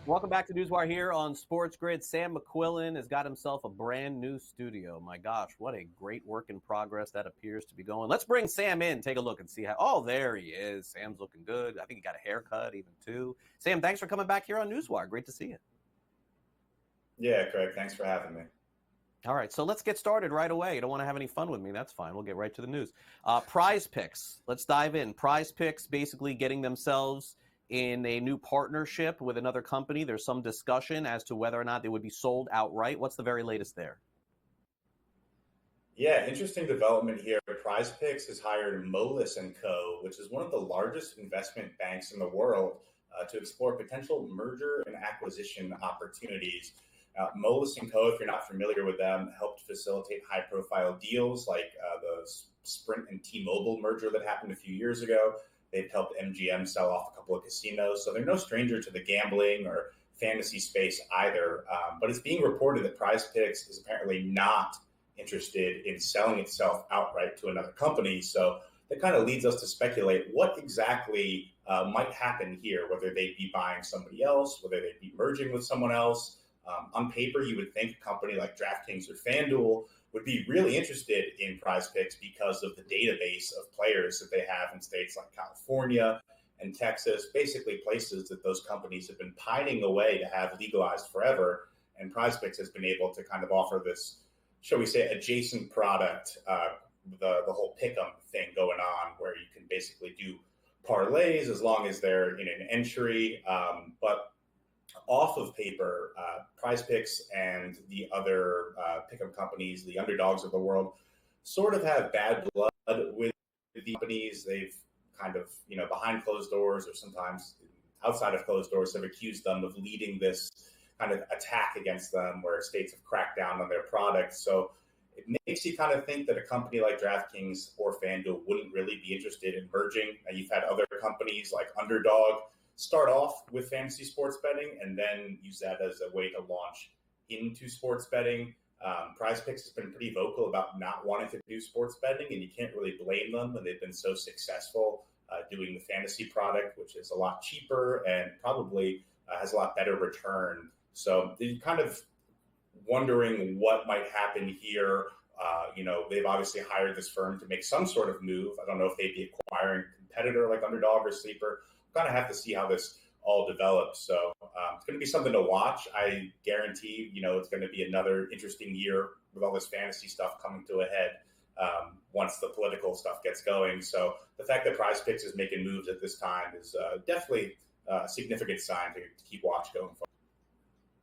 Welcome back to NewsWire here on SportsGrid. Sam McQuillan has got himself a brand new studio. My gosh, what a great work in progress that appears to be going. Let's bring Sam in, take a look and see how. Oh, there he is. Sam's looking good. I think he got a haircut even too. Sam, thanks for coming back here on NewsWire. Great to see you. Yeah, Craig, thanks for having me. All right, so let's get started right away. You don't want to have any fun with me, that's fine. We'll get right to the news. PrizePicks, let's dive in. PrizePicks basically getting themselves in a new partnership with another company. There's some discussion as to whether or not they would be sold outright. What's the very latest there? Yeah, interesting development here. PrizePicks has hired Moelis Co, which is one of the largest investment banks in the world, to explore potential merger and acquisition opportunities. Molis Co, if you're not familiar with them, helped facilitate high-profile deals like the Sprint and T-Mobile merger that happened a few years ago. They've helped MGM sell off a couple of casinos. So they're no stranger to the gambling or fantasy space either. But it's being reported that PrizePicks is apparently not interested in selling itself outright to another company. So that kind of leads us to speculate what exactly might happen here, whether they'd be buying somebody else, whether they'd be merging with someone else. On paper, you would think a company like DraftKings or FanDuel would be really interested in PrizePicks because of the database of players that they have in states like California and Texas, basically places that those companies have been pining away to have legalized forever. And PrizePicks has been able to kind of offer this, shall we say, adjacent product, the whole pick'em thing going on, where you can basically do parlays as long as they're in an entry. But off of paper, PrizePicks and the other pick'em companies, the underdogs of the world, sort of have bad blood with the companies. They've kind of, behind closed doors or sometimes outside of closed doors, have accused them of leading this kind of attack against them where states have cracked down on their products. So it makes you kind of think that a company like DraftKings or FanDuel wouldn't really be interested in merging. And you've had other companies like Underdog start off with fantasy sports betting and then use that as a way to launch into sports betting. PrizePicks has been pretty vocal about not wanting to do sports betting, and you can't really blame them when they've been so successful doing the fantasy product, which is a lot cheaper and probably has a lot better return. So you're kind of wondering what might happen here. They've obviously hired this firm to make some sort of move. I don't know if they'd be acquiring a competitor like Underdog or Sleeper. Kind of have to see how this all develops. So it's going to be something to watch. I guarantee, it's going to be another interesting year with all this fantasy stuff coming to a head once the political stuff gets going. So the fact that PrizePicks is making moves at this time is definitely a significant sign to keep watch going forward.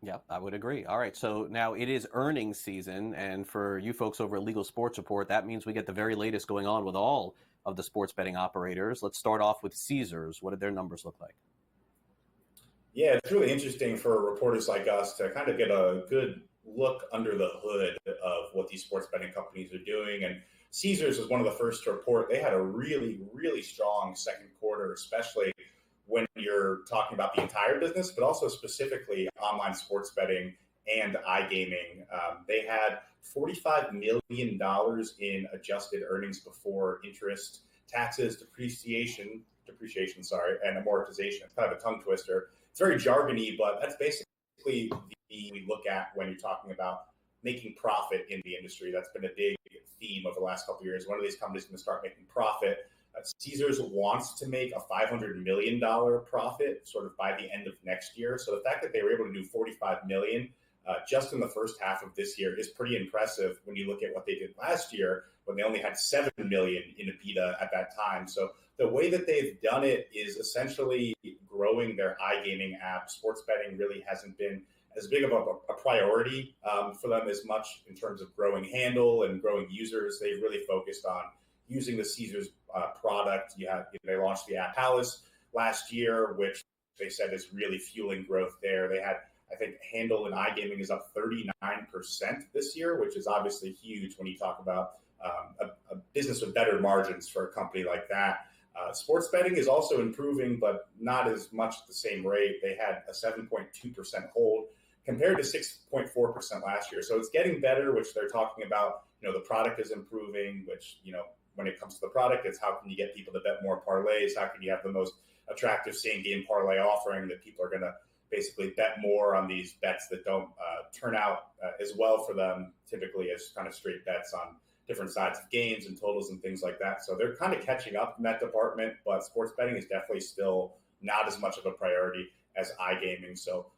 Yeah, I would agree. All right, so now it is earnings season, and for you folks over at Legal Sports Report, that means we get the very latest going on with all of the sports betting operators. Let's start off with Caesars. What did their numbers look like? Yeah, it's really interesting for reporters like us to kind of get a good look under the hood of what these sports betting companies are doing. And Caesars was one of the first to report. They had a really, really strong second quarter, especially when you're talking about the entire business, but also specifically online sports betting and iGaming. They had $45 million in adjusted earnings before interest, taxes, depreciation, and amortization. It's kind of a tongue twister. It's very jargony, but that's basically we look at when you're talking about making profit in the industry. That's been a big theme over the last couple of years. One of these companies is going to start making profit. Caesars wants to make a $500 million profit sort of by the end of next year. So the fact that they were able to do $45 million just in the first half of this year is pretty impressive when you look at what they did last year when they only had $7 million in EBITDA at that time. So the way that they've done it is essentially growing their iGaming app. Sports betting really hasn't been as big of a priority for them as much in terms of growing handle and growing users. They've really focused on using the Caesars product. They launched the app Palace last year, which they said is really fueling growth there. They had, I think, handle in iGaming is up 39% this year, which is obviously huge when you talk about a business with better margins for a company like that. Sports betting is also improving, but not as much at the same rate. They had a 7.2% hold compared to 6.4% last year. So it's getting better, which they're talking about. The product is improving, which, when it comes to the product, it's how can you get people to bet more parlays? How can you have the most attractive same game parlay offering that people are going to basically bet more on these bets that don't turn out as well for them, typically as kind of straight bets on different sides of games and totals and things like that. So they're kind of catching up in that department, but sports betting is definitely still not as much of a priority as iGaming. So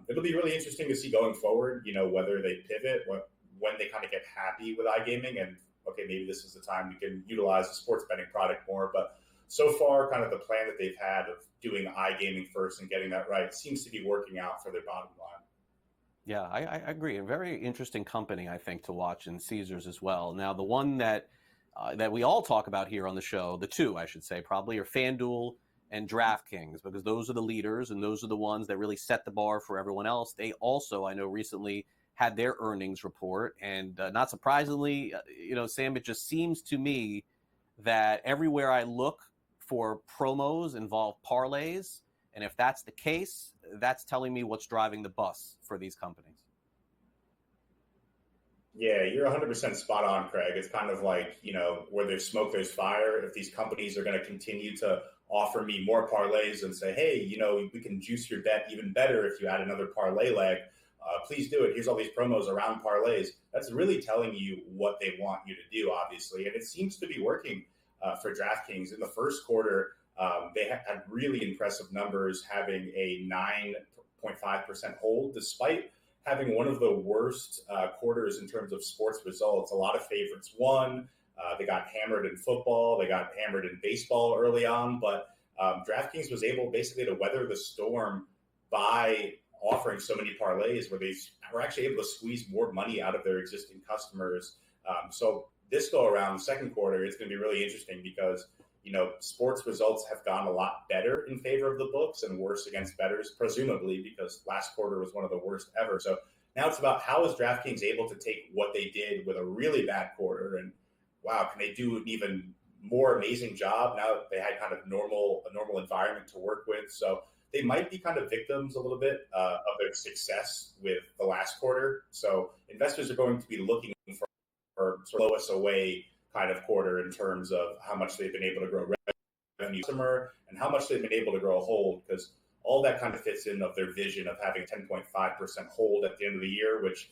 it'll be really interesting to see going forward, whether they pivot, when they kind of get happy with iGaming and, okay, maybe this is the time we can utilize the sports betting product more. But so far, kind of the plan that they've had of doing iGaming first and getting that right seems to be working out for their bottom line. Yeah, I agree. A very interesting company, I think, to watch in Caesars as well. Now, the one that we all talk about here on the show, the two, I should say, probably are FanDuel and DraftKings, because those are the leaders and those are the ones that really set the bar for everyone else. They also, I know, recently had their earnings report, and not surprisingly, Sam, it just seems to me that everywhere I look for promos involve parlays. And if that's the case, that's telling me what's driving the bus for these companies. Yeah, you're 100% spot on, Craig. It's kind of like, where there's smoke, there's fire. If these companies are going to continue to offer me more parlays and say, hey, we can juice your bet even better if you add another parlay leg, please do it. Here's all these promos around parlays. That's really telling you what they want you to do, obviously. And it seems to be working for DraftKings. In the first quarter, they had really impressive numbers, having a 9.5% hold, despite having one of the worst quarters in terms of sports results. A lot of favorites won. They got hammered in football. They got hammered in baseball early on. But DraftKings was able basically to weather the storm by offering so many parlays, where they were actually able to squeeze more money out of their existing customers. So this go around, the second quarter, it's going to be really interesting because sports results have gone a lot better in favor of the books and worse against bettors, presumably because last quarter was one of the worst ever. So now it's about how is DraftKings able to take what they did with a really bad quarter and, wow, can they do an even more amazing job now that they had kind of a normal environment to work with? So they might be kind of victims a little bit of their success with the last quarter. So investors are going to be looking for sort of blow us away kind of quarter in terms of how much they've been able to grow revenue customer and how much they've been able to grow a hold, because all that kind of fits in of their vision of having 10.5% hold at the end of the year, which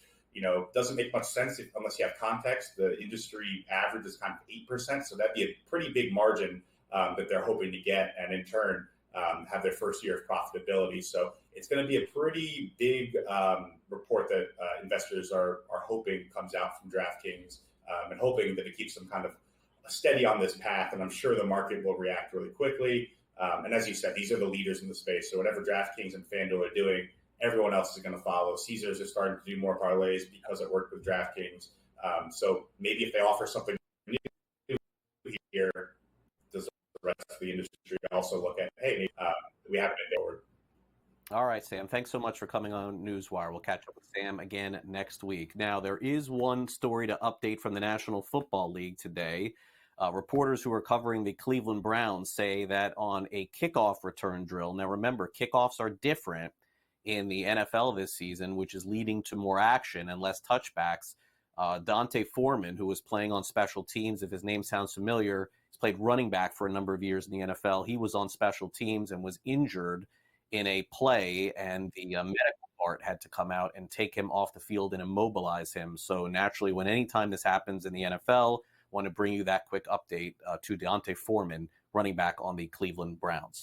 doesn't make much sense unless you have context. The industry average is kind of 8%, so that'd be a pretty big margin that they're hoping to get, and in turn have their first year of profitability. So it's going to be a pretty big report that investors are hoping comes out from DraftKings. And hoping that it keeps them kind of steady on this path. And I'm sure the market will react really quickly. And as you said, these are the leaders in the space. So whatever DraftKings and FanDuel are doing, everyone else is going to follow. Caesars is starting to do more parlays because it worked with DraftKings. So maybe if they offer something new here, does the rest of the industry also look at, hey, maybe, we haven't been forward. All right, Sam, thanks so much for coming on NewsWire. We'll catch up with Sam again next week. Now, there is one story to update from the National Football League today. Reporters who are covering the Cleveland Browns say that on a kickoff return drill, now remember, kickoffs are different in the NFL this season, which is leading to more action and less touchbacks. Dante Foreman, who was playing on special teams, if his name sounds familiar, he's played running back for a number of years in the NFL. He was on special teams and was injured in a play, and the medical part had to come out and take him off the field and immobilize him. So naturally, anytime this happens in the NFL, I want to bring you that quick update to Dante Foreman, running back on the Cleveland Browns.